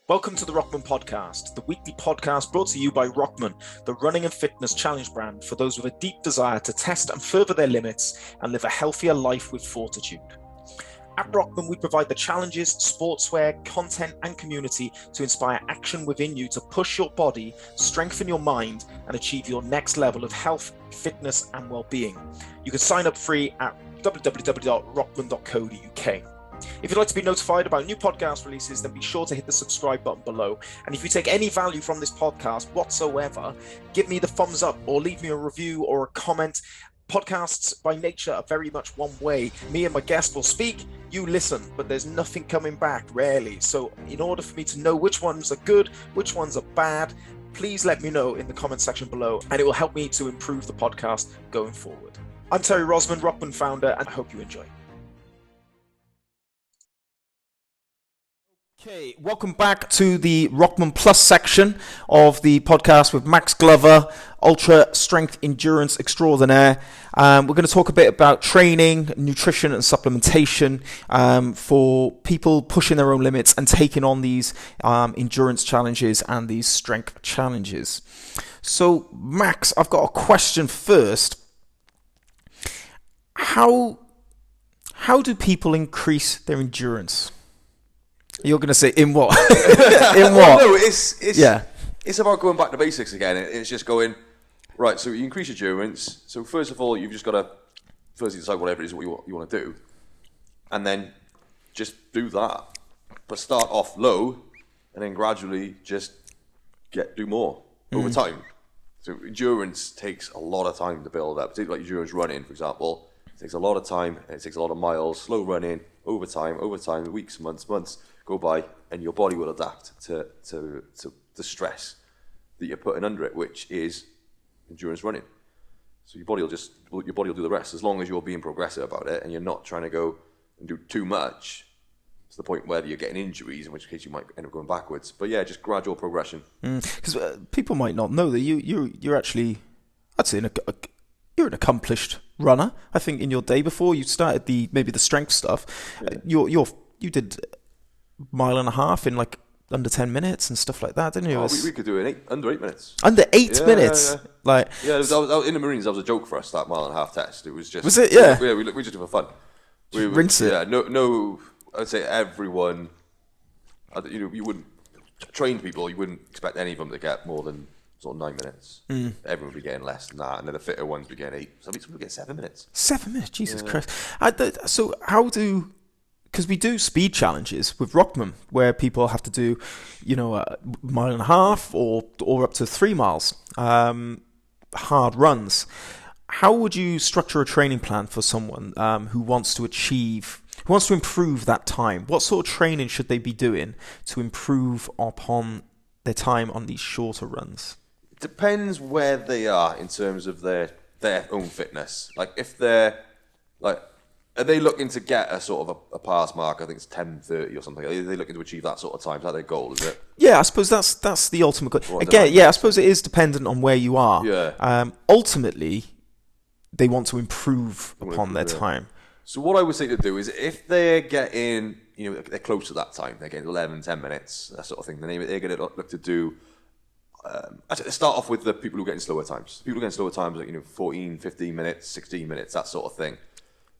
Welcome to the Rockman podcast, the weekly podcast brought to you by Rockman, the running and fitness challenge brand for those with a deep desire to test and further their limits and live a healthier life with fortitude. At Rockman, we provide the challenges, sportswear, content, and community to inspire action within you to push your body, strengthen your mind, and achieve your next level of health, fitness, and well-being. You can sign up free at www.rockman.co.uk. If you'd like to be notified about new podcast releases, then be sure to hit the subscribe button below. And if you take any value from this podcast whatsoever, give me the thumbs up or leave me a review or a comment. Podcasts by nature are very much one way. Me and my guest will speak, you listen, but there's nothing coming back, rarely. So in order for me to know which ones are good, which ones are bad, please let me know in the comment section below, and it will help me to improve the podcast going forward. I'm Terry Rosman, Rockman founder, and I hope you enjoy. Okay, welcome back to the Rockman Plus section of the podcast with Max Glover, ultra strength endurance extraordinaire. We're going to talk a bit about training, nutrition and supplementation for people pushing their own limits and taking on these endurance challenges and these strength challenges. So Max, I've got a question first. How do people increase their endurance? You're going to say, in what? In what? No, it's about going back to basics again. It's just going, right, so you increase your endurance. So first of all, you've just got to firstly decide whatever it is what you want to do. And then just do that. But start off low and then gradually just do more over time. So endurance takes a lot of time to build up, particularly like endurance running, for example. It takes a lot of time and it takes a lot of miles, slow running, over time, weeks, months go by, and your body will adapt to the stress that you're putting under it, which is endurance running. So your body will do the rest as long as you're being progressive about it and you're not trying to go and do too much to the point where you're getting injuries, in which case you might end up going backwards. But yeah, just gradual progression. Because people might not know that you're actually, I'd say, you're an accomplished runner. I think in your day before you started maybe the strength stuff, you did mile and a half in like under 10 minutes and stuff like that, didn't you? We could do it under 8 minutes. Under 8 minutes? Yeah. It was in the Marines, that was a joke for us, that mile and a half test. It was just... Was it? Yeah. We just did it for fun. Rinse it. Yeah, no, I'd say everyone, you wouldn't, trained people, you wouldn't expect any of them to get more than sort of 9 minutes. Everyone would be getting less than that, and then the fitter ones would be getting 8. Some people would get 7 minutes. 7 minutes? Jesus Christ. So how do... Because we do speed challenges with Rockman, where people have to do, a mile and a half or up to 3 miles, hard runs. How would you structure a training plan for someone who wants to improve that time? What sort of training should they be doing to improve upon their time on these shorter runs? It depends where they are in terms of their own fitness. Like if they're are they looking to get a sort of a pass mark? I think it's 10:30 or something. Are they looking to achieve that sort of time? Is that their goal, is it? Yeah, I suppose that's the ultimate goal. Again, I suppose it is dependent on where you are. Yeah. Ultimately, they want to improve upon their time. So what I would say to do is if they're getting, they're close to that time, they're getting 11, 10 minutes, that sort of thing, then they're going to look to do... start off with the people who are getting slower times. People who are getting slower times, like 14, 15 minutes, 16 minutes, that sort of thing.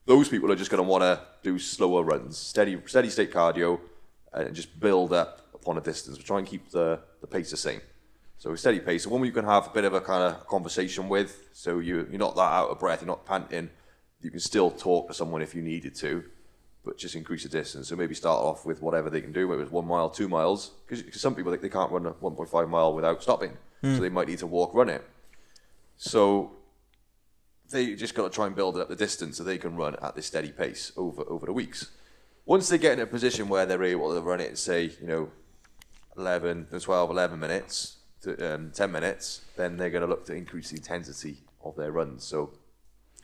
Those people are just going to want to do slower runs, steady state cardio, and just build up upon a distance. We try and keep the pace the same. So a steady pace, one where you can have a bit of a kind of conversation with, so you're not that out of breath, you're not panting. You can still talk to someone if you needed to, but just increase the distance. So maybe start off with whatever they can do, whether it's 1 mile, 2 miles, because some people they can't run a 1.5 mile without stopping, so they might need to run it. So they just got to try and build up the distance so they can run at this steady pace over the weeks. Once they get in a position where they're able to run it, say, 11 to 12, 11 minutes, to 10 minutes, then they're going to look to increase the intensity of their runs. So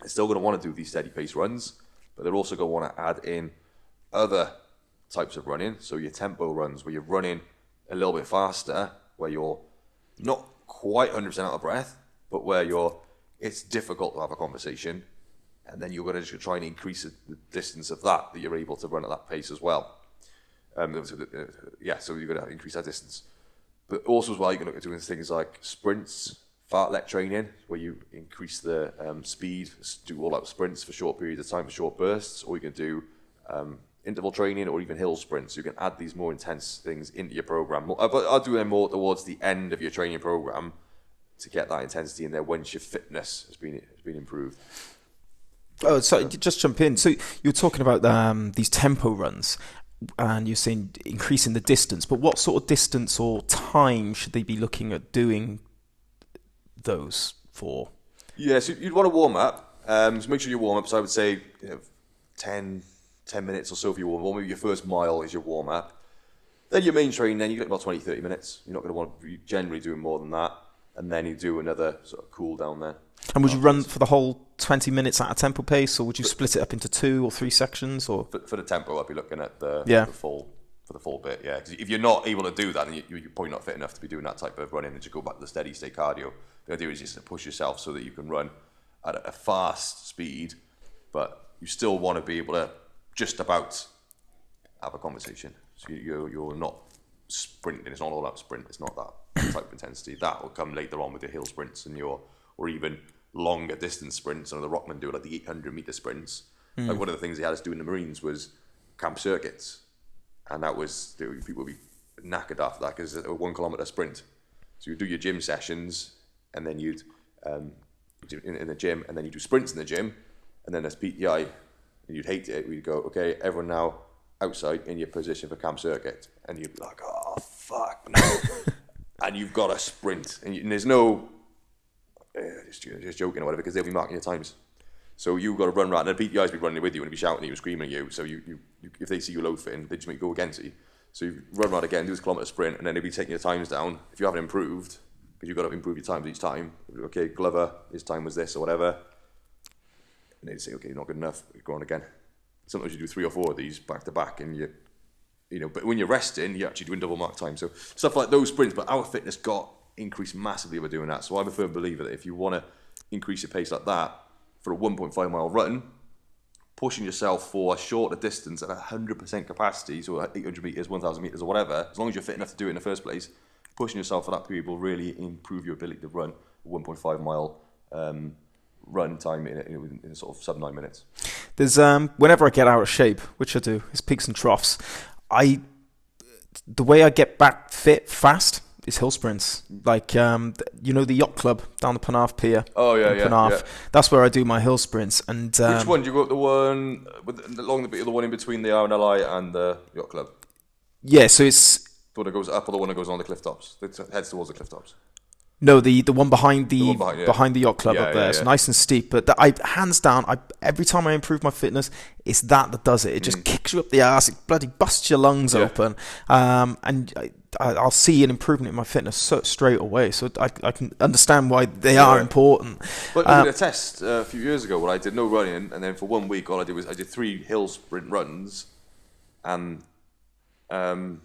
they're still going to want to do these steady pace runs, but they're also going to want to add in other types of running. So your tempo runs, where you're running a little bit faster, where you're not quite 100% out of breath, but where it's difficult to have a conversation, and then you're going to just try and increase the distance of that you're able to run at that pace as well. So you've got to increase that distance. But also as well, you can look at doing things like sprints, fartlek training, where you increase the speed, do all out sprints for short periods of time, for short bursts, or you can do interval training or even hill sprints. You can add these more intense things into your program. But I'll do them more towards the end of your training program to get that intensity in there once your fitness has been improved. Oh, so just jump in. So you're talking about these tempo runs, and you're saying increasing the distance. But what sort of distance or time should they be looking at doing those for? Yeah, so you'd want to warm up. So make sure you warm up. So I would say 10 minutes or so for your warm up. Or maybe your first mile is your warm up. Then your main training, then you get about 20, 30 minutes. You're not going to want to generally do more than that. And then you do another sort of cool down there. And would you run for the whole 20 minutes at a tempo pace, or would you split it up into 2 or 3 sections? Or for the tempo, I'd be looking at the full bit. Yeah, because if you're not able to do that, then you're probably not fit enough to be doing that type of running. And just go back to the steady state cardio. The idea is just to push yourself so that you can run at a fast speed, but you still want to be able to just about have a conversation. So you're not sprinting. It's not all about sprint. It's not that type of intensity. That will come later on with your hill sprints and or even longer distance sprints. Some of the Rockman do like the 800 meter sprints. Like one of the things they had us do in the Marines was camp circuits, and that was people would be knackered after that because it's a 1 kilometer sprint. So you do your gym sessions, and then you'd in the gym, and then you do sprints in the gym, and then as PTI, and you'd hate it. We'd go, okay, everyone now outside in your position for camp circuit, and you'd be like, oh fuck no, and you've got to sprint, and there's no just joking or whatever, because they'll be marking your times. So you've got to run around, and the PTIs be running with you and be shouting at you and screaming at you. So you if they see you low fitting, they just make you go against you. So you run around again, do this kilometre sprint, and then they'll be taking your times down. If you haven't improved, because you've got to improve your times each time. Okay, Glover, his time was this or whatever. And they'd say, okay, you're not good enough, go on again. Sometimes you do 3 or 4 of these back to back, and but when you're resting, you're actually doing double mark time. So stuff like those sprints, but our fitness got increased massively by doing that. So I'm a firm believer that if you want to increase your pace like that for a 1.5 mile run, pushing yourself for a shorter distance at 100% capacity, so 800 meters, 1,000 meters or whatever, as long as you're fit enough to do it in the first place, pushing yourself for that period will really improve your ability to run a 1.5 mile run time in sort of sub 9 minutes. There's whenever I get out of shape, which I do, it's peaks and troughs. The way I get back fit fast is hill sprints. Like the yacht club down the Penarth Pier. Oh yeah, Penarth. Yeah. That's where I do my hill sprints. And which one do you go up the one along the one in between the RNLI and the yacht club? Yeah, so it's the one that goes up or the one that goes on the cliff tops. It heads towards the cliff tops. No, the one behind the yacht club up there. It's nice and steep, but hands down, every time I improve my fitness, it's that does it. It just kicks you up the arse. It bloody busts your lungs open, and I'll see an improvement in my fitness straight away. So I can understand why they are important. But I did a test a few years ago where I did no running, and then for 1 week, all I did was I did 3 hill sprint runs, and that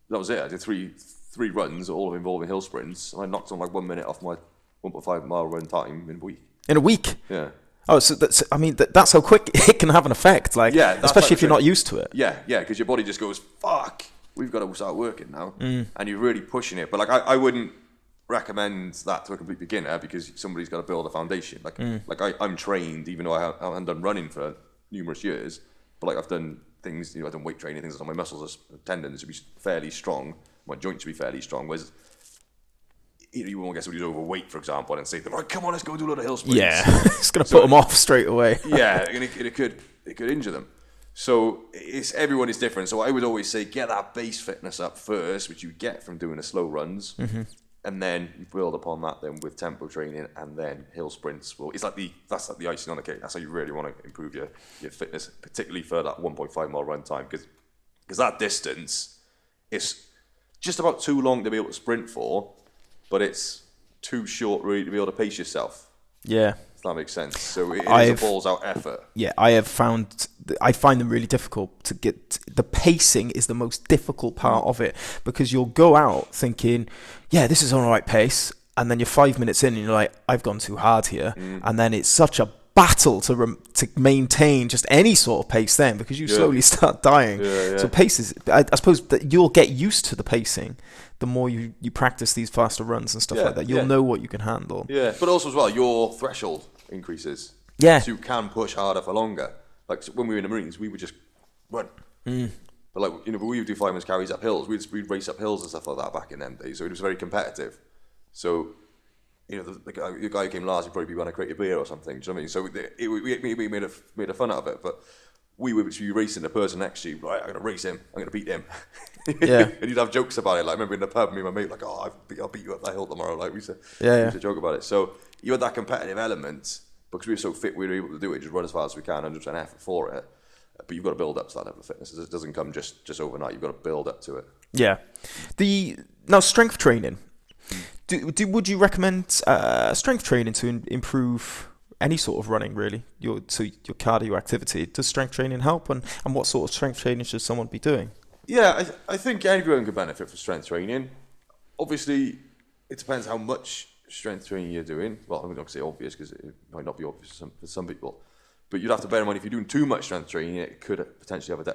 was it. I did three runs, all involving hill sprints, and I knocked on like 1 minute off my 1.5 mile run time in a week. In a week? Yeah. Oh, so that's how quick it can have an effect. Like, especially if you're not used to it. Yeah, because your body just goes, fuck, we've got to start working now, and you're really pushing it. But like, I wouldn't recommend that to a complete beginner because somebody's got to build a foundation. Like, I'm trained, even though I haven't done running for numerous years, but like I've done things, I've done weight training, things like my muscles, tendons should be fairly strong. My joints should be fairly strong. Whereas you won't get somebody who's overweight, for example, and say, "Right, come on, let's go do a lot of hill sprints." Yeah, it's going to put them off straight away. Yeah, and it could injure them. So everyone is different. So I would always say, get that base fitness up first, which you get from doing the slow runs, and then you build upon that then with tempo training, and then hill sprints. Well, that's like the icing on the cake. That's how you really want to improve your fitness, particularly for that 1.5 mile run time, because that distance is just about too long to be able to sprint for, but it's too short really to be able to pace yourself. Yeah. If that makes sense. So it is a balls out effort. Yeah, I find them really difficult to get. The pacing is the most difficult part of it, because you'll go out thinking, yeah, this is on the right pace, and then you're 5 minutes in and you're like, I've gone too hard here. And then it's such a battle to maintain just any sort of pace then, because you slowly start dying. So pace is, I suppose that you'll get used to the pacing the more you practice these faster runs and stuff like that. You'll know what you can handle. Yeah, but also as well, your threshold increases. Yeah. So you can push harder for longer. Like, so when we were in the Marines, we would just run. But like, you know, we would do 5 minutes carries up hills. We'd race up hills and stuff like that back in them days. So it was very competitive. So, you know, the guy who came last would probably be running a crate of beer or something. Do you know what I mean? So we made a fun out of it. But we would be racing the person next to you. Right, I'm going to race him. I'm going to beat him. Yeah. And you'd have jokes about it. Like, I remember in the pub, me and my mate, like, oh, I'll beat you up that hill tomorrow. Like, we used to joke about it. So you had that competitive element. Because we were so fit, we were able to do it. Just run as fast as we can, 100% effort for it. But you've got to build up to that level of fitness. It doesn't come just overnight. You've got to build up to it. Yeah. Now, strength training. Would you recommend strength training to improve any sort of running, really? Your cardio activity. Does strength training help? And what sort of strength training should someone be doing? Yeah, I think everyone could benefit from strength training. Obviously, it depends how much strength training you're doing. Well, I'm not going to say obvious because it might not be obvious for some people. But you'd have to bear in mind if you're doing too much strength training, it could potentially have a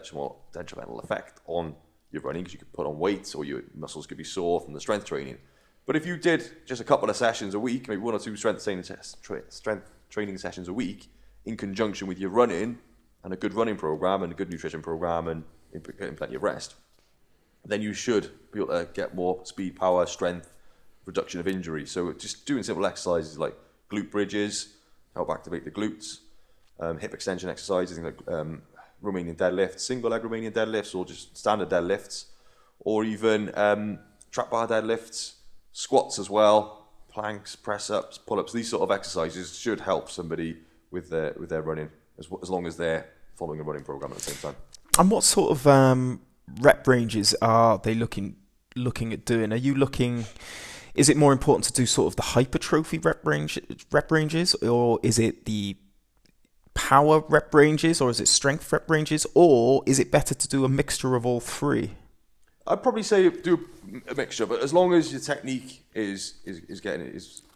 detrimental effect on your running because you could put on weight or your muscles could be sore from the strength training. But if you did just a couple of sessions a week, maybe 1 or 2 strength training sessions a week in conjunction with your running and a good running program and a good nutrition program and getting plenty of rest, then you should be able to get more speed, power, strength, reduction of injury. So just doing simple exercises like glute bridges, help activate the glutes, hip extension exercises, things like Romanian deadlifts, single leg Romanian deadlifts, or just standard deadlifts, or even trap bar deadlifts, squats as well, planks, press ups, pull ups. These sort of exercises should help somebody with their running as long as they're following a running program at the same time. And what sort of rep ranges are they looking at doing? Are you looking? Is it more important to do sort of the hypertrophy rep ranges, or is it the power rep ranges, or is it strength rep ranges, or is it better to do a mixture of all three? I'd probably say do a mixture, but as long as your technique is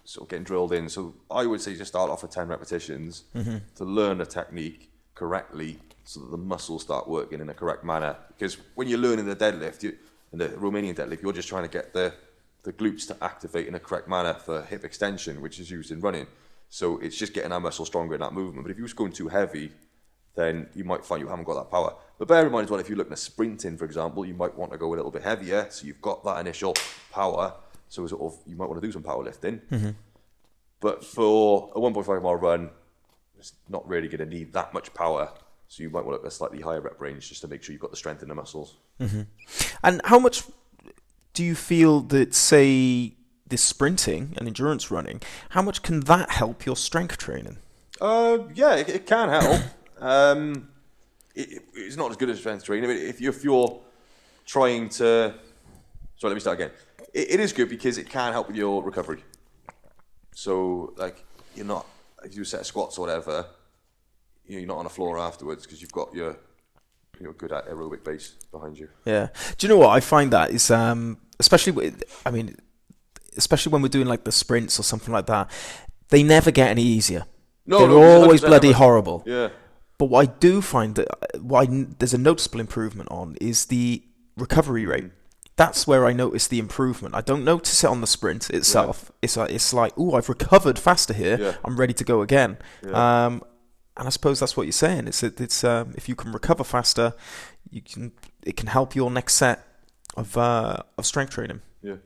sort of getting drilled in. So I would say just start off with 10 repetitions to learn the technique correctly, so that the muscles start working in a correct manner. Because when you're learning the deadlift, and the Romanian deadlift, you're just trying to get the glutes to activate in a correct manner for hip extension, which is used in running. So it's just getting that muscle stronger in that movement. But if you're just going too heavy, then you might find you haven't got that power. But bear in mind as well, if you're looking at sprinting, for example, you might want to go a little bit heavier, so you've got that initial power. So sort of you might want to do some powerlifting. But for a 1.5 mile run, it's not really going to need that much power. So you might want to look at a slightly higher rep range just to make sure you've got the strength in the muscles. And how much do you feel that, say, this sprinting and endurance running, how much can that help your strength training? Yeah, it can help. It's not as good as strength training. I mean, if you're trying to... Sorry, let me start again. It is good because it can help with your recovery. So, like, you're not... If you set of squats or whatever, you're not on the floor afterwards because you've got your good aerobic base behind you. Yeah. Do you know what? I find that is, especially when we're doing like the sprints or something like that, they never get any easier. They're always bloody horrible. Yeah. But what I do find that there's a noticeable improvement on is the recovery rate. That's where I notice the improvement. I don't notice it on the sprint itself. Yeah. It's like, ooh, I've recovered faster here. Yeah. I'm ready to go again. Yeah. And I suppose that's what you're saying. It's if you can recover faster, it can help your next set of strength training. Yeah.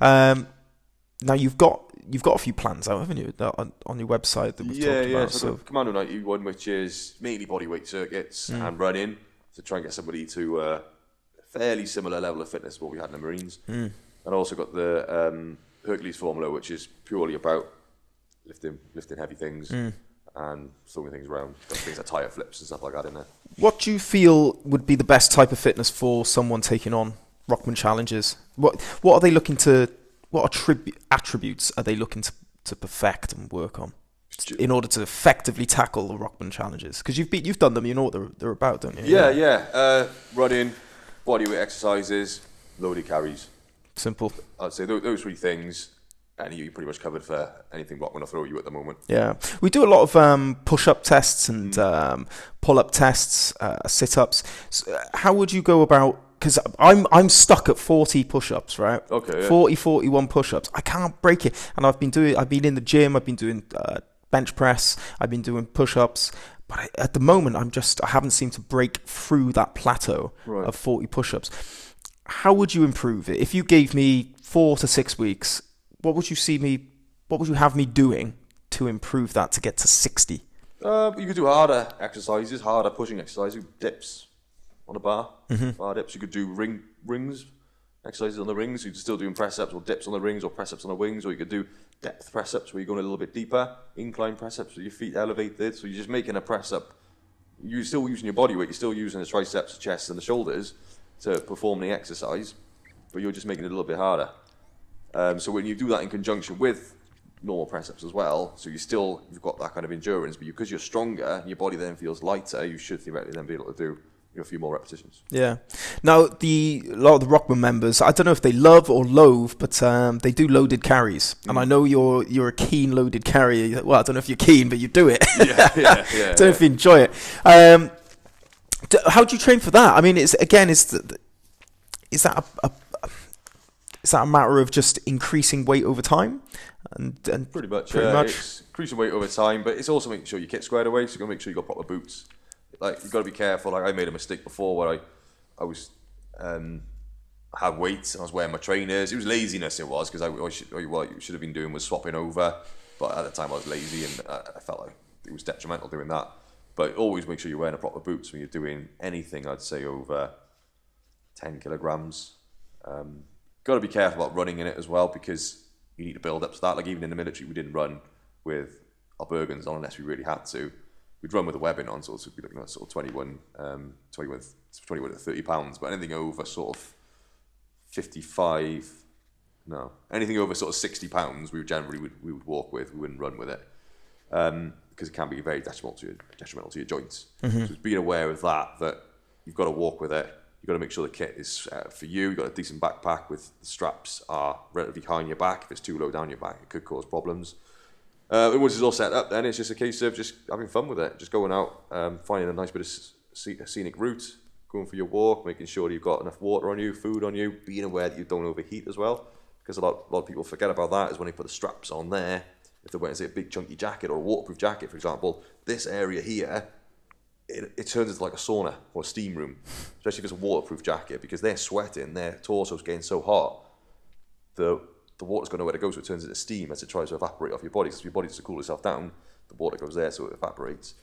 Now you've got a few plans out, haven't you, on your website that we've talked about? So Commando 91, which is mainly bodyweight circuits and running, to try and get somebody to a fairly similar level of fitness to what we had in the Marines. And I also got the Hercules formula, which is purely about lifting heavy things and throwing things around, things like tire flips and stuff like that in there. What do you feel would be the best type of fitness for someone taking on ROKMAN challenges? What are they looking to? What attributes are they looking to perfect and work on in order to effectively tackle the ROKMAN challenges? Because you've done them, you know what they're about, don't you? Yeah. Running, bodyweight exercises, loaded carries. Simple. I'd say those three things. and you're pretty much covered for anything Rockman will throw you at the moment. Yeah, we do a lot of push-up tests and pull-up tests, sit-ups. So how would you go about? Because I'm stuck at 40 push-ups, right? Okay. Yeah. 41 push-ups. I can't break it, and I've been in the gym. I've been doing bench press. I've been doing push-ups. But at the moment, I haven't seemed to break through that plateau of 40 push-ups. How would you improve it? If you gave me 4 to 6 weeks, what would you have me doing to improve that to get to 60? You could do harder exercises, harder pushing exercises, dips on a bar, bar dips. You could do rings, exercises on the rings. You're still doing press-ups or dips on the rings or press-ups on the wings, or you could do depth press-ups where you're going a little bit deeper, incline press-ups with your feet elevated. So you're just making a press-up. You're still using your body weight. You're still using the triceps, the chest, and the shoulders to perform the exercise, but you're just making it a little bit harder. So when you do that in conjunction with normal press-ups as well, so you've got that kind of endurance, but because you're stronger and your body then feels lighter, you should theoretically then be able to do a few more repetitions. Yeah. Now, a lot of the Rockman members, I don't know if they love or loathe, but they do loaded carries. And I know you're a keen loaded carrier. Well, I don't know if you're keen, but you do it. Yeah. Don't know if you enjoy it. How do you train for that? I mean, is that a matter of just increasing weight over time? And pretty much. It's increasing weight over time, but it's also making sure your kit's squared away, so you've got to make sure you've got proper boots. Like, you've got to be careful. Like, I made a mistake before where I was had weights and I was wearing my trainers. It was laziness, it was, because what you should have been doing was swapping over, but at the time I was lazy and I felt like it was detrimental doing that. But always make sure you're wearing a proper boots when you're doing anything, I'd say, over 10 kilograms. Got to be careful about running in it as well, because you need to build up to that. Like, even in the military, we didn't run with our Bergens on unless we really had to. We'd run with a webbing on, so we'd be looking at sort of 21 to 30 pounds. But anything over sort of 55, anything over sort of 60 pounds, we would walk with. We wouldn't run with it, because it can be very detrimental to your joints. So it's being aware of that you've got to walk with it. You've got to make sure the kit is for you. You've got a decent backpack with the straps are relatively high on your back. If it's too low down your back, it could cause problems. And once it's all set up, then it's just a case of just having fun with it. Just going out, finding a nice bit of scenic route, going for your walk, making sure you've got enough water on you, food on you, being aware that you don't overheat as well. Because a lot of people forget about that, is when they put the straps on there, if they're wearing, say, a big chunky jacket or a waterproof jacket, for example, this area here, it turns into like a sauna or a steam room, especially if it's a waterproof jacket, because they're sweating, their torso's getting so hot, the water's going nowhere to go, so it turns into steam as it tries to evaporate off your body. So if your body to cool itself down, the water goes there, so it evaporates,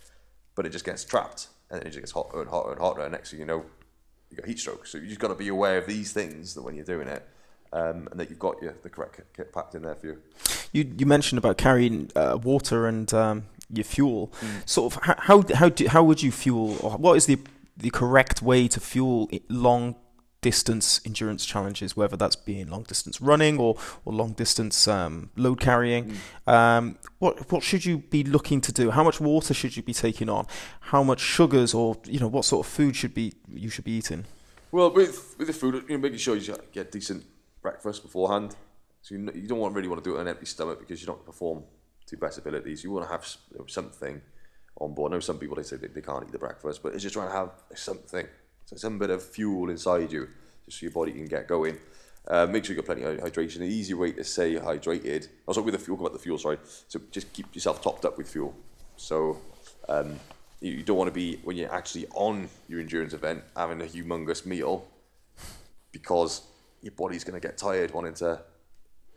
but it just gets trapped, and then it just gets hotter and hotter and hotter, and next thing you know, you got heat stroke. So you just got to be aware of these things that when you're doing it, and that you've got the correct kit packed in there for you. You mentioned about carrying water and your fuel. Sort of how would you fuel, or what is the correct way to fuel long distance endurance challenges, whether that's being long distance running or long distance load carrying? What should you be looking to do? How much water should you be taking on? How much sugars, or what sort of food you should be eating? Well, with the food, making sure you get decent breakfast beforehand. So you don't really want to do it on an empty stomach, because you don't perform to your best abilities. You want to have something on board. I know some people, they say they can't eat the breakfast, but it's just trying to have something. So some bit of fuel inside you, just so your body can get going. Make sure you've got plenty of hydration. The easy way to say hydrated, also with the fuel, about the fuel, sorry. So just keep yourself topped up with fuel. So you don't want to be, when you're actually on your endurance event, having a humongous meal, because your body's going to get tired wanting to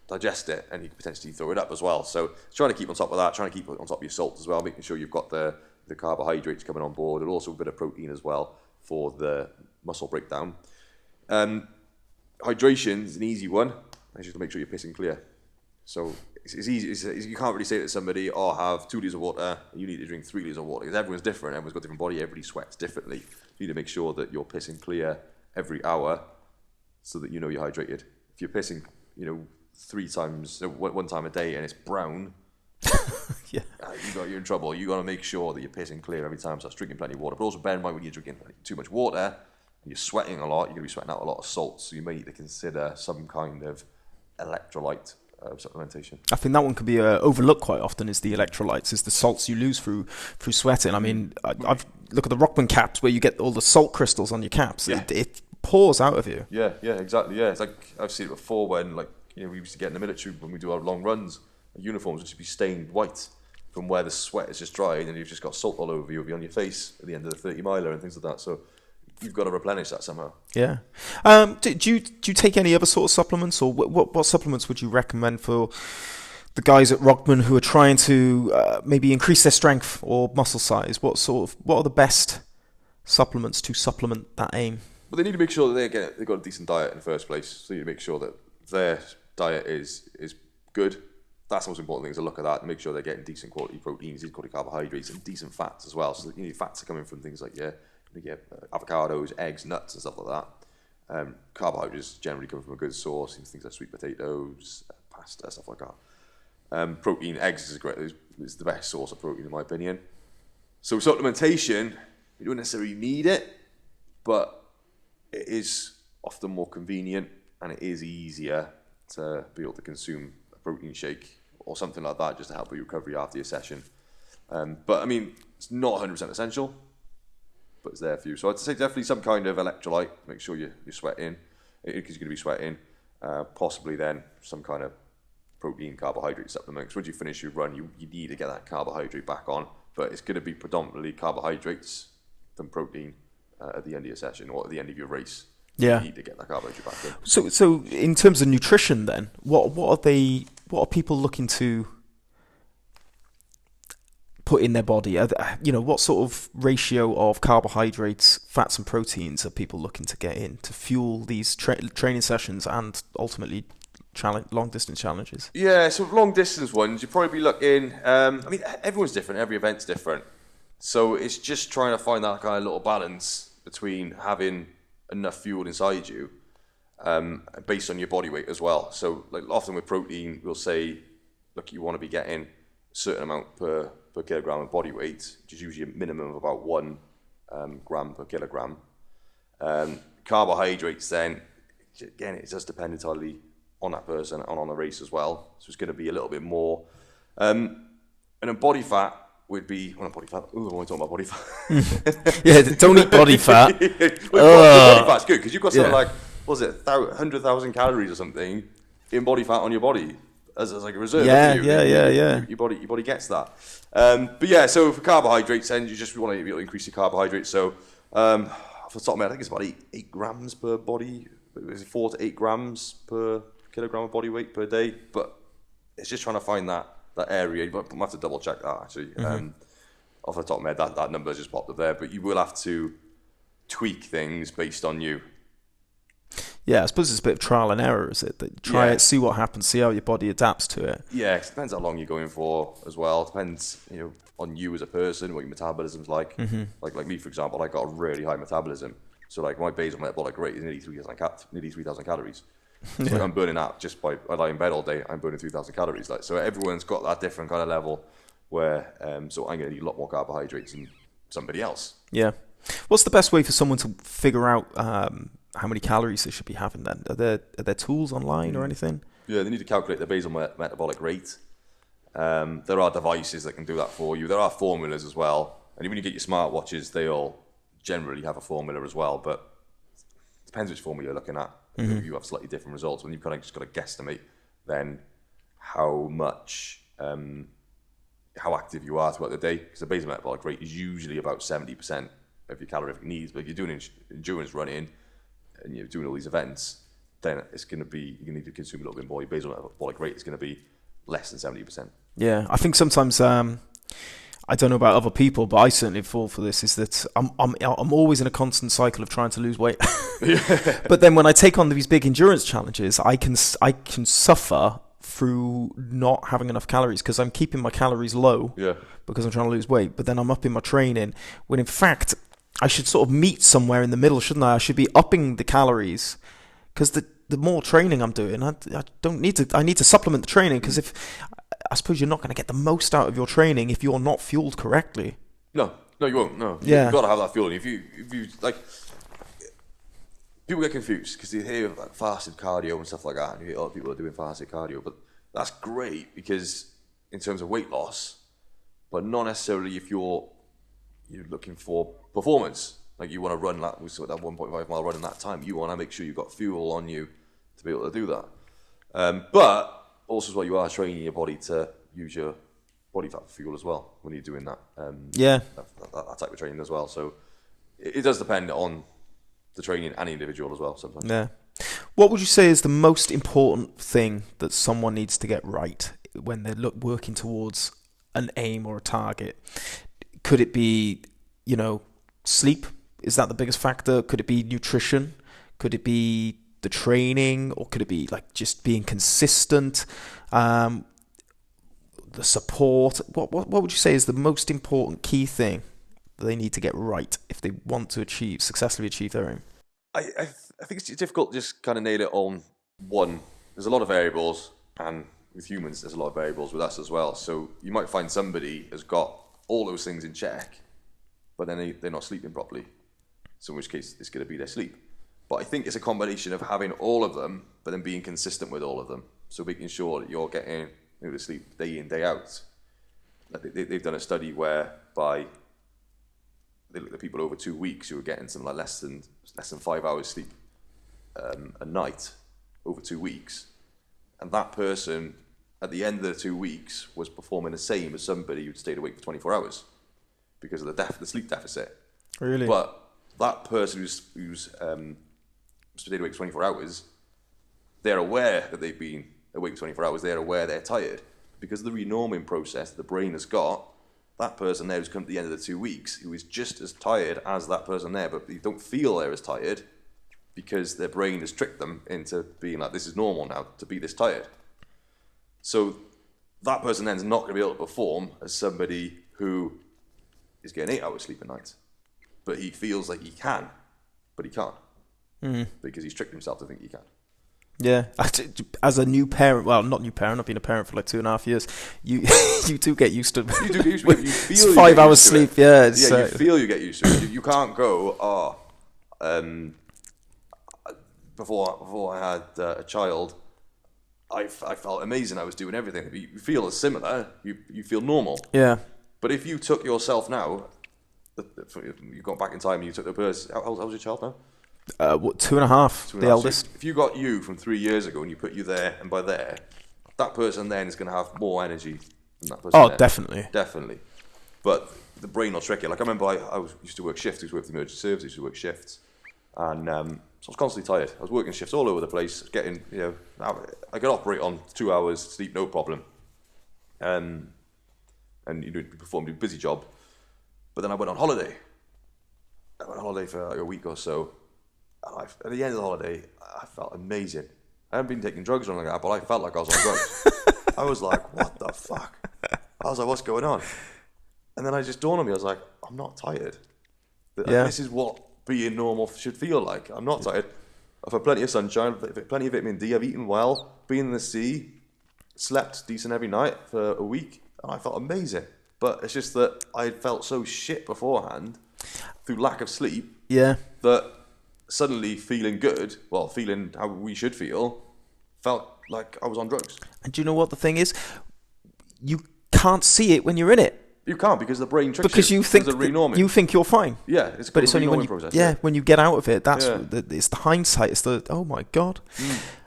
digest it, and you can potentially throw it up as well. So trying to keep on top of that, trying to keep on top of your salts as well, making sure you've got the carbohydrates coming on board, and also a bit of protein as well for the muscle breakdown. Hydration is an easy one. You just to make sure you're pissing clear. So it's easy. You can't really say to somebody, have 2 litres of water, you need to drink 3 litres of water, because everyone's different, everyone's got different body, everybody sweats differently. You need to make sure that you're pissing clear every hour, so that you know you're hydrated. If you're pissing, 3 times, one time a day, and it's brown, you're in trouble. You got to make sure that you're pissing clear every time. So that's drinking plenty of water. But also bear in mind, when you're drinking too much water and you're sweating a lot, you're going to be sweating out a lot of salts. So you may need to consider some kind of electrolyte supplementation. I think that one can be overlooked quite often. Is the electrolytes, is the salts you lose through sweating. I mean, I've look at the Rockman caps where you get all the salt crystals on your caps. Yeah. It pours out of you. Yeah, exactly. Yeah, it's like I've seen it before when we used to get in the military when we do our long runs. Our uniforms would just be stained white from where the sweat is just dried, and you've just got salt all over you, on your face at the end of the 30 miler and things like that. So you've got to replenish that somehow. Yeah. Do you take any other sort of supplements, or what supplements would you recommend for the guys at Rockman who are trying to maybe increase their strength or muscle size? What are the best supplements to supplement that aim? Well, they need to make sure that they've got a decent diet in the first place. So you need to make sure that their diet is good. That's the most important thing, is to look at that and make sure they're getting decent quality proteins, decent quality carbohydrates, and decent fats as well. So that, fats are coming from things like avocados, eggs, nuts, and stuff like that. Carbohydrates generally come from a good source, things like sweet potatoes, pasta, stuff like that. Protein, eggs is the best source of protein in my opinion. So supplementation, you don't necessarily need it, but it is often more convenient and it is easier to be able to consume a protein shake or something like that just to help with your recovery after your session. But I mean, it's not 100% essential, but it's there for you. So I'd say definitely some kind of electrolyte. Make sure you're sweating, because you're going to be sweating. Possibly then some kind of protein carbohydrate supplement. Because once you finish your run, you need to get that carbohydrate back on. But it's going to be predominantly carbohydrates than protein at the end of your session or at the end of your race. Yeah. You need to get that carbohydrate back in. So in terms of nutrition, then, what are people looking to put in their body? What sort of ratio of carbohydrates, fats, and proteins are people looking to get in to fuel these training sessions and ultimately long distance challenges? Yeah, so long distance ones, you'd probably be looking. Everyone's different. Every event's different. So it's just trying to find that kind of little balance between having enough fuel inside you, based on your body weight as well. So like often with protein, we'll say, look, you want to be getting a certain amount per kilogram of body weight, which is usually a minimum of about 1 gram per kilogram. Carbohydrates then, again, it does depend entirely on that person and on the race as well. So it's going to be a little bit more. And then body fat would be, body fat. Ooh, I want to talk about body fat. Yeah, don't eat body fat. Body fat's good because you've got something like, what was it, 100,000 calories or something in body fat on your body as like a reserve. Yeah. Your body gets that. But yeah, so for carbohydrates, then you just want to be able to increase your carbohydrates. So off the top of my head, I think it's about 8 grams per body. Is it 4 to 8 grams per kilogram of body weight per day? But it's just trying to find that area. You might have to double check that actually. Off the top of my head, that number just popped up there. But you will have to tweak things based on you. Yeah, I suppose it's a bit of trial and error, is it? That try it, see what happens, see how your body adapts to it. Yeah, it depends how long you're going for as well. It depends, on you as a person, what your metabolism's like. Mm-hmm. Like me, for example, I got a really high metabolism. So like my basal metabolic rate is nearly 3,000 calories. So like I'm burning that just by I lie in bed all day. I'm burning 3,000 calories. Like so, everyone's got that different kind of level where so I'm going to need a lot more carbohydrates than somebody else. Yeah. What's the best way for someone to figure out how many calories they should be having then? Are there tools online or anything? Yeah, they need to calculate their basal metabolic rate. There are devices that can do that for you. There are formulas as well. And when you get your smartwatches, they all generally have a formula as well. But it depends which formula you're looking at. Mm-hmm. You have slightly different results. When you've kind of just got to guesstimate then how much, how active you are throughout the day. Because the basal metabolic rate is usually about 70% of your calorific needs. But if you're doing endurance running, and you're doing all these events, then it's going to be, you're going to need to consume a little bit more. Your basal metabolic rate is going to be less than 70%. Yeah, I think sometimes, I don't know about other people, but I certainly fall for this, is that I'm always in a constant cycle of trying to lose weight. But then when I take on these big endurance challenges, I can suffer through not having enough calories because I'm keeping my calories low because I'm trying to lose weight. But then I'm upping my training when in fact I should sort of meet somewhere in the middle, shouldn't I? I should be upping the calories because the more training I'm doing, I need to supplement the training because I suppose you're not going to get the most out of your training if you're not fueled correctly. No, you won't. No, you've got to have that fueling. If you like, people get confused because they hear like fasted cardio and stuff like that, and you hear a lot of people are doing fasted cardio, but that's great because in terms of weight loss, but not necessarily if you're looking for performance. Like you want to run that 1.5 mile run in that time. You want to make sure you've got fuel on you to be able to do that. But also as well, you are training your body to use your body fat for fuel as well when you're doing that. That type of training as well. So it does depend on the training and the individual as well sometimes. Yeah. What would you say is the most important thing that someone needs to get right when they're working towards an aim or a target? Could it be, sleep? Is that the biggest factor? Could it be nutrition? Could it be the training? Or could it be like just being consistent? The support? What would you say is the most important key thing that they need to get right if they want to successfully achieve their aim? I think it's difficult to just kind of nail it on one. There's a lot of variables, and with humans, there's a lot of variables with us as well. So you might find somebody has got all those things in check, but then they're not sleeping properly. So in which case, it's going to be their sleep. But I think it's a combination of having all of them, but then being consistent with all of them. So making sure that you're getting the sleep day in, day out. Like they've done a study whereby they looked at people over 2 weeks who were getting something like less than 5 hours sleep a night over 2 weeks, and that person at the end of the 2 weeks was performing the same as somebody who'd stayed awake for 24 hours because of the sleep deficit. Really? But that person who's stayed awake for 24 hours, they're aware that they've been awake for 24 hours. They're aware they're tired because of the renorming process that the brain has got. That person there who's come to the end of the 2 weeks, who is just as tired as that person there, but they don't feel they're as tired because their brain has tricked them into being like, this is normal now to be this tired. So that person then is not going to be able to perform as somebody who is getting 8 hours sleep a night, but he feels like he can, but he can't because he's tricked himself to think he can. Yeah, as a new parent, well, not new parent, I've been a parent for like 2.5 years. You do get used to it. You do get used to it. You feel it's 5 hours sleep, yeah. You feel you get used to it. You can't go, before I had a child, I felt amazing. I was doing everything. You feel similar. You feel normal. Yeah. But if you took yourself now, you got back in time and you took the person, how's your child now? 2.5, the eldest. So if you got you from 3 years ago and you put you there and by there, that person then is going to have more energy than that person. Oh, there. Definitely. But the brain will trick you. Like I remember I used to work shifts. I used to work for the emergency service. I used to work shifts. And so I was constantly tired. I was working shifts all over the place, getting, I could operate on 2 hours sleep, no problem. And perform a busy job. But then I went on holiday. For like a week or so. And at the end of the holiday, I felt amazing. I haven't been taking drugs or anything like that, but I felt like I was on drugs. I was like, what the fuck? I was like, what's going on? And then it just dawned on me, I was like, I'm not tired. Yeah. This is what being normal should feel like. I'm not tired. I've had plenty of sunshine, plenty of vitamin D, I've eaten well, been in the sea, slept decent every night for a week, and I felt amazing. But it's just that I felt so shit beforehand through lack of sleep. Yeah. That suddenly feeling good, feeling how we should feel, felt like I was on drugs. And do you know what the thing is? You can't see it when you're in it. You can't because the brain tricks because you think you think you're fine. Yeah, but it's only when you process, when you get out of it. That's it's the hindsight. It's the oh my god.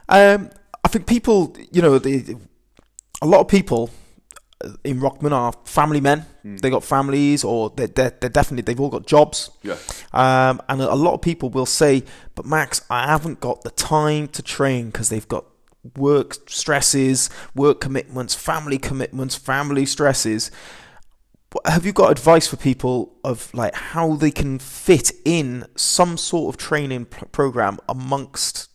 I think people, a lot of people in ROKMAN are family men. They got families, or they're definitely, they've all got jobs. Yeah. And a lot of people will say, "But Max, I haven't got the time to train because they've got work stresses, work commitments, family stresses." Have you got advice for people of like how they can fit in some sort of training program amongst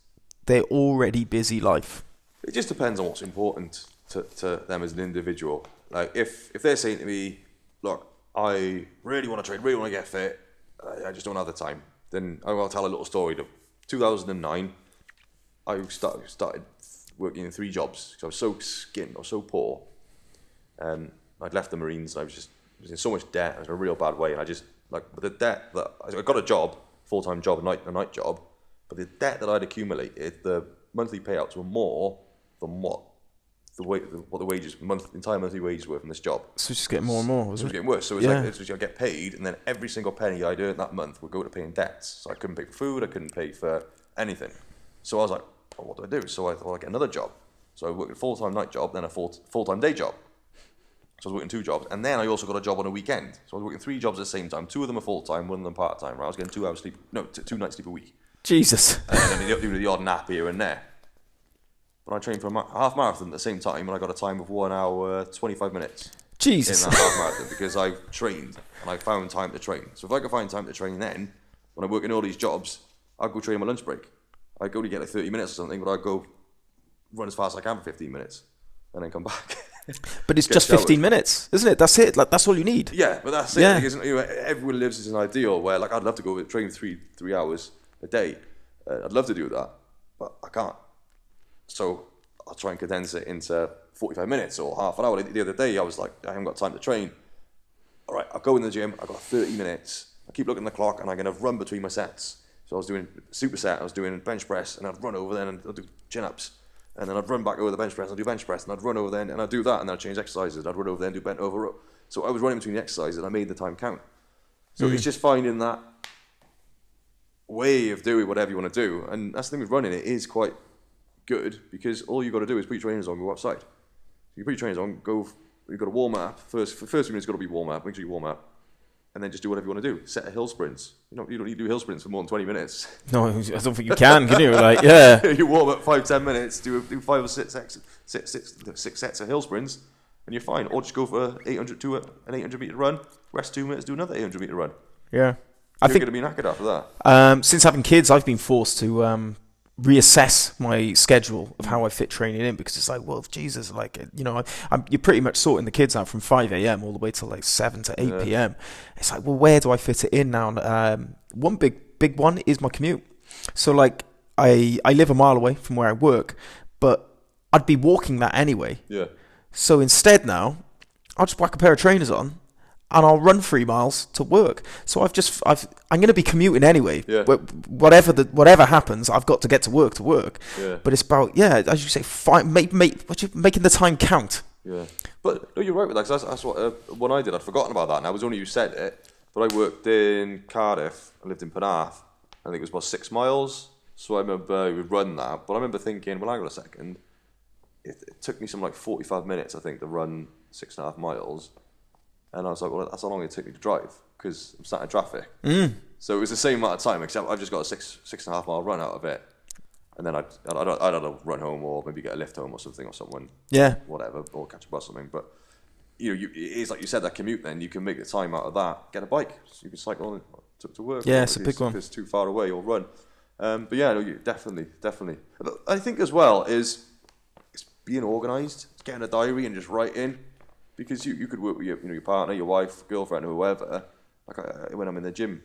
their already busy life? It just depends on what's important to them as an individual. Like if they're saying to me, look, I really want to train, really want to get fit, I just don't have the time, then I'll tell a little story. 2009, I started working in 3 jobs because I was so skint, I was so poor. I'd left the Marines, I was in so much debt, I was in a real bad way, and I just, like, with the debt that, I got a job, full-time job, a night job, but the debt that I'd accumulated, the monthly payouts were more than what what the wages, entire monthly wages were from this job. So it's just getting more and more, It wasn't was it? getting worse. So it was like, it was just, I get paid, and then every single penny I'd earned that month would go to paying debts. So I couldn't pay for food, I couldn't pay for anything. So I was like, well, what do I do? So I thought I'd get another job. So I worked a full-time night job, then a full-time day job. So I was working 2 jobs, and then I also got a job on a weekend. So I was working 3 jobs at the same time. 2 of them are full-time, 1 of them part-time. Right? I was getting 2 hours sleep, 2 nights sleep a week. Jesus. And then the odd nap here and there. But I trained for a half marathon at the same time, and I got a time of 1 hour, 25 minutes. Jesus. In that half marathon, because I trained, and I found time to train. So if I could find time to train then, when I work in all these jobs, I'd go train on my lunch break. I'd go to get like 30 minutes or something, but I'd go run as fast as I can for 15 minutes, and then come back. But it's just 15 minutes, isn't it? That's it. Like, that's all you need. Yeah, but that's it. Yeah. Like, isn't, everyone lives as an ideal where, like, I'd love to go train 3 hours a day. I'd love to do that, but I can't. So I'll try and condense it into 45 minutes or half an hour. The other day, I was like, I haven't got time to train. All right, I'll go in the gym. I've got 30 minutes. I keep looking at the clock, and I'm going to run between my sets. So I was doing superset, I was doing bench press, and I'd run over there and I'd do chin-ups. And then I'd run back over the bench press, I'd do bench press, and I'd run over there and I'd do that, and then I'd change exercises. I'd run over there and do bent over row. So I was running between the exercises, and I made the time count. So it's just finding that way of doing whatever you want to do. And that's the thing with running, it is quite good, because all you've got to do is put your trainers on, go outside. So you put your trainers on, you've got to warm up. First few minutes, you've got to be warm up, make sure you warm up. And then just do whatever you want to do. Set a hill sprints. You don't need to do hill sprints for more than 20 minutes. No, I don't think you can you? Like, yeah. You warm up 5-10 minutes, do 5 or 6 sets of hill sprints, and you're fine. Or just go for an 800 meter run, rest 2 minutes, do another 800 meter run. Yeah. I think you're going to be knackered after that. Since having kids, I've been forced to reassess my schedule of how I fit training in, because it's like, well, Jesus, like, you're pretty much sorting the kids out from 5 a.m. all the way till like 7 to 8 p.m. It's like, well, where do I fit it in now? One big one is my commute. So like, I live a mile away from where I work, but I'd be walking that anyway. Yeah. So instead now, I'll just whack a pair of trainers on, and I'll run 3 miles to work. So I'm going to be commuting anyway. Yeah. Whatever happens, I've got to get to work. Yeah. But it's about, as you say, making the time count. Yeah. But no, you're right with that, 'cause that's what when I did, I'd forgotten about that. And it was only you said it, but I worked in Cardiff. I lived in Penarth. I think it was about 6 miles. So I remember we'd run that. But I remember thinking, well, hang on a second. It took me something like 45 minutes, I think, to run 6.5 miles. And I was like, well, that's how long it took me to drive, because I'm sat in traffic. So it was the same amount of time, except I just got a 6.5 mile run out of it. And then I'd have to run home, or maybe get a lift home or something, or someone, whatever, or catch a bus or something. But it is like you said, that commute, then you can make the time out of that, get a bike, so you can cycle on to work. Yeah, it's a big one. If it's too far away, or run. But yeah, no, definitely. I think as well is it's being organised, getting a diary and just writing. Because you could work with your partner, your wife, girlfriend, or whoever. Like when I'm in the gym,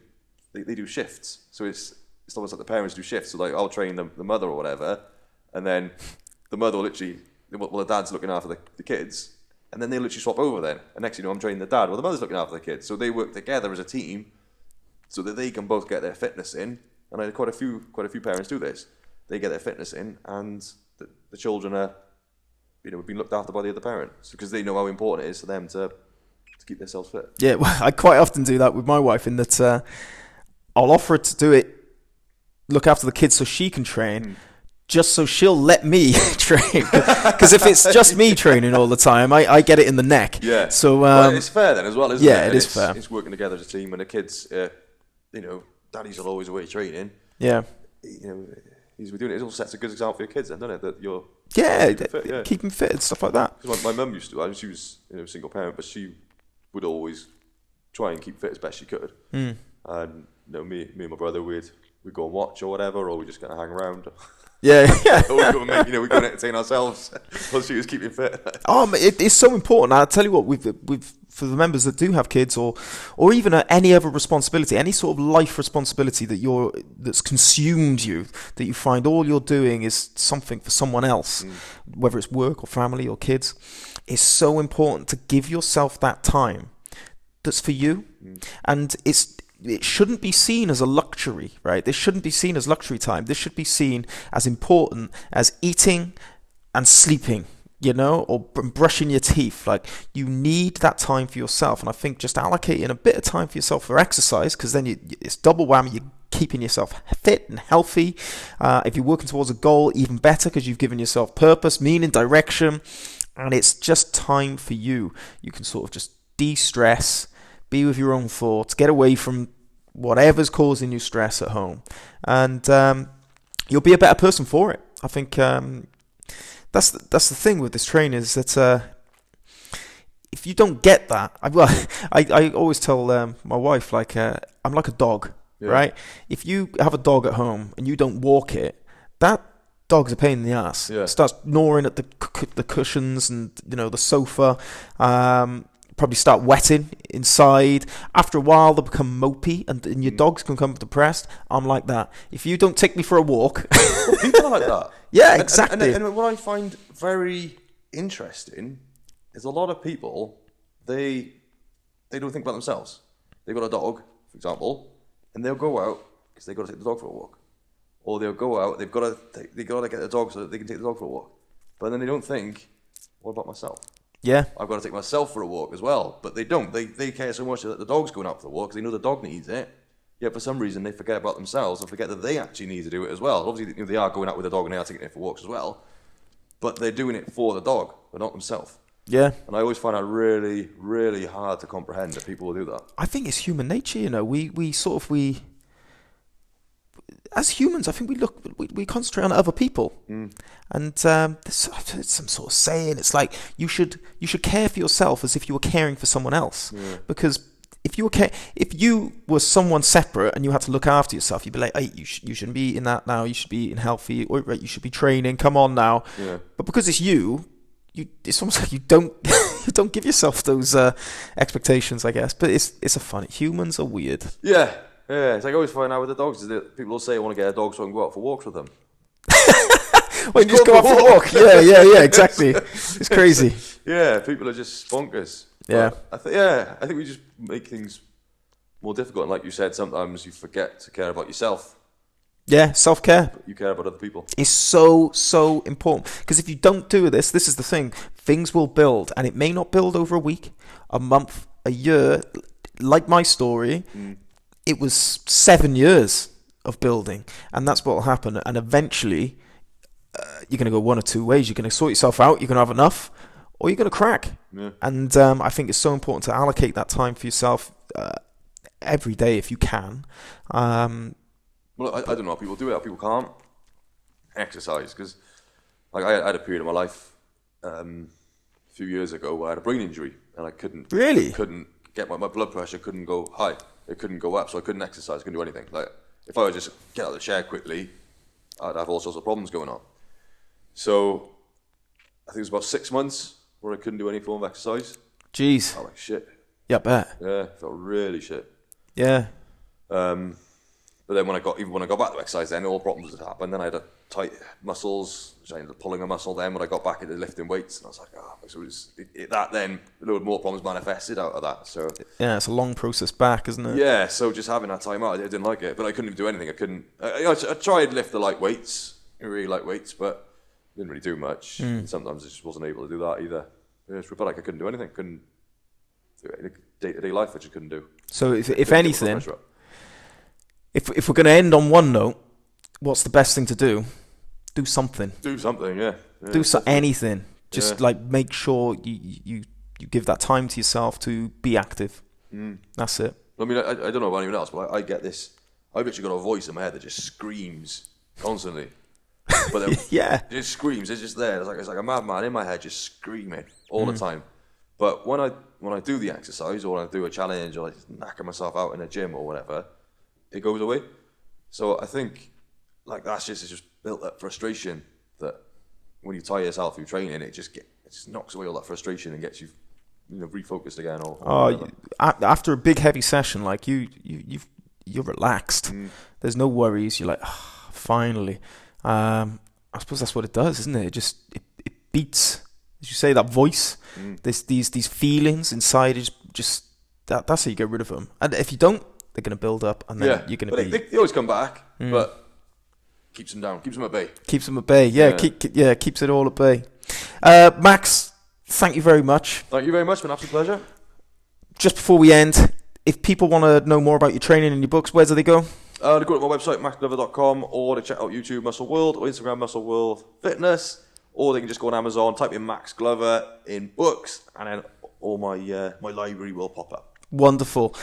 they do shifts. So it's almost like the parents do shifts. So like I'll train the mother or whatever, and then the mother will literally, the dad's looking after the kids, and then they literally swap over then. And next thing you know, I'm training the dad, well, the mother's looking after the kids. So they work together as a team, so that they can both get their fitness in. And I had quite a few parents do this. They get their fitness in, and the children are, being looked after by the other parents, because they know how important it is for them to keep themselves fit. Yeah, well, I quite often do that with my wife, in that I'll offer her to do it, look after the kids so she can train, just so she'll let me train. Because if it's just me training all the time, I get it in the neck. Yeah. So well, it's fair then as well, isn't it? Yeah, it is fair. It's working together as a team, and the kids, daddies are always away training. Yeah. He's doing it. It also sets a good example for your kids, then, doesn't it? That you're keep them fit and stuff like that. Because my mum used to. She was a single parent, but she would always try and keep fit as best she could. And me and my brother, we'd go and watch or whatever, or we just kind of hang around. Yeah. Or we go and entertain ourselves while she was keeping fit. It's so important. I'll tell you what, with for the members that do have kids, or even any other responsibility, any sort of life responsibility that's consumed you, that you find all you're doing is something for someone else, whether it's work or family or kids, it's so important to give yourself that time that's for you. And it shouldn't be seen as a luxury, right? This shouldn't be seen as luxury time. This should be seen as important as eating and sleeping or brushing your teeth. Like, you need that time for yourself. And I think just allocating a bit of time for yourself for exercise, because then it's double whammy. You're keeping yourself fit and healthy. If you're working towards a goal, even better, because you've given yourself purpose, meaning, direction, and it's just time for you. You can sort of just de-stress, be with your own thoughts, get away from whatever's causing you stress at home, and you'll be a better person for it. I think that's the thing with this training, is that if you don't get that, I always tell my wife, like, I'm like a dog, right? If you have a dog at home and you don't walk it, that dog's a pain in the ass. It starts gnawing at the cushions and the sofa. Probably start wetting inside. After a while, they become mopey, and your dogs can become depressed. I'm like that. If you don't take me for a walk, well, people are like that. Yeah, exactly. And what I find very interesting is a lot of people, they don't think about themselves. They've got a dog, for example, and they'll go out because they've got to take the dog for a walk, or they'll go out. They've got to get the dog so that they can take the dog for a walk, but then they don't think, what about myself? Yeah, I've got to take myself for a walk as well. But they don't. They care so much that the dog's going out for the walk because they know the dog needs it. Yet for some reason they forget about themselves and forget that they actually need to do it as well. Obviously they are going out with the dog and they are taking it for walks as well. But they're doing it for the dog, but not themselves. Yeah. And I always find that really, really hard to comprehend that people will do that. I think it's human nature, we as humans, I think we concentrate on other people, and there's some sort of saying. It's like you should care for yourself as if you were caring for someone else, because if you were someone separate and you had to look after yourself, you'd be like, hey, you shouldn't be eating that now. You should be eating healthy, or right, you should be training. Come on now. Yeah. But because it's you, it's almost like you don't you don't give yourself those expectations, I guess. But it's a funny. Humans are weird. Yeah. Yeah, it's like I always find out with the dogs is that people will say I want to get a dog so I can go out for walks with them. Well, you just go out for a walk. Yeah, exactly. It's crazy. Yeah, people are just bonkers. Yeah. But I think we just make things more difficult. And like you said, sometimes you forget to care about yourself. Yeah, self-care. But you care about other people. It's so important. Because if you don't do this is the thing, things will build. And it may not build over a week, a month, a year. Like my story, it was 7 years of building. And that's what will happen. And eventually, you're going to go one or two ways. You're going to sort yourself out. You're going to have enough. Or you're going to crack. Yeah. And I think it's so important to allocate that time for yourself every day if you can. Well, I don't know how people do it, how people can't exercise. Because like I had a period of my life a few years ago where I had a brain injury. And I couldn't get my blood pressure couldn't go high. It couldn't go up, so I couldn't exercise, couldn't do anything. Like, if I would just get out of the chair quickly, I'd have all sorts of problems going on. So, I think it was about 6 months where I couldn't do any form of exercise. Jeez. I felt like shit. Yeah, I bet. Yeah, I felt really shit. Yeah. But then when I got back to exercise, then all problems had happened. Then I had tight muscles, which I ended up pulling a muscle. Then when I got back into lifting weights, and I was like, so that then a load more problems manifested out of that. So yeah, it's a long process back, isn't it? Yeah, so just having that time out, I didn't like it, but I couldn't even do anything. I tried to lift the light weights, really light weights, but didn't really do much. And sometimes I just wasn't able to do that either. I just felt like I couldn't do anything. Couldn't do any day-to-day life. I just couldn't do. So if anything. If we're going to end on one note, what's the best thing to do? Do something. Do something, yeah. Do anything. Just like make sure you give that time to yourself to be active. That's it. I mean, I don't know about anyone else, but I get this. I've actually got a voice in my head that just screams constantly. But then it just screams. It's just there. It's like a madman in my head just screaming all the time. But when I do the exercise or when I do a challenge or I just knacking myself out in a gym or whatever, it goes away. So I think like it's just built up frustration that when you tire yourself through training, it just knocks away all that frustration and gets you refocused again. After a big heavy session, like you're relaxed. There's no worries. You're like, finally. I suppose that's what it does, isn't it? It beats, as you say, that voice. These feelings inside is just that's how you get rid of them. And if you don't, they're going to build up, and then you're going to be. They always come back, but keeps them down, keeps them at bay. Keeps them at bay, keeps it all at bay. Max, thank you very much. Thank you very much. It's been an absolute pleasure. Just before we end, if people want to know more about your training and your books, where do they go? They go to my website, maxglover.com, or they check out YouTube Muscle World, or Instagram Muscle World Fitness, or they can just go on Amazon, type in Max Glover in books, and then all my my library will pop up. Wonderful.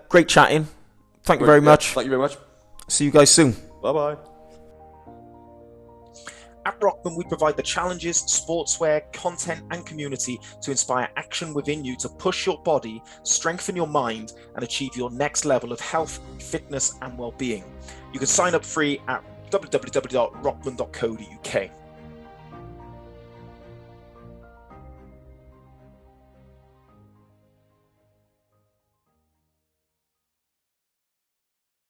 Great chatting. Thank you very much. Thank you very much. See you guys soon. Bye-bye. At Rockman, we provide the challenges, sportswear, content, and community to inspire action within you to push your body, strengthen your mind, and achieve your next level of health, fitness, and well-being. You can sign up free at www.rockman.co.uk.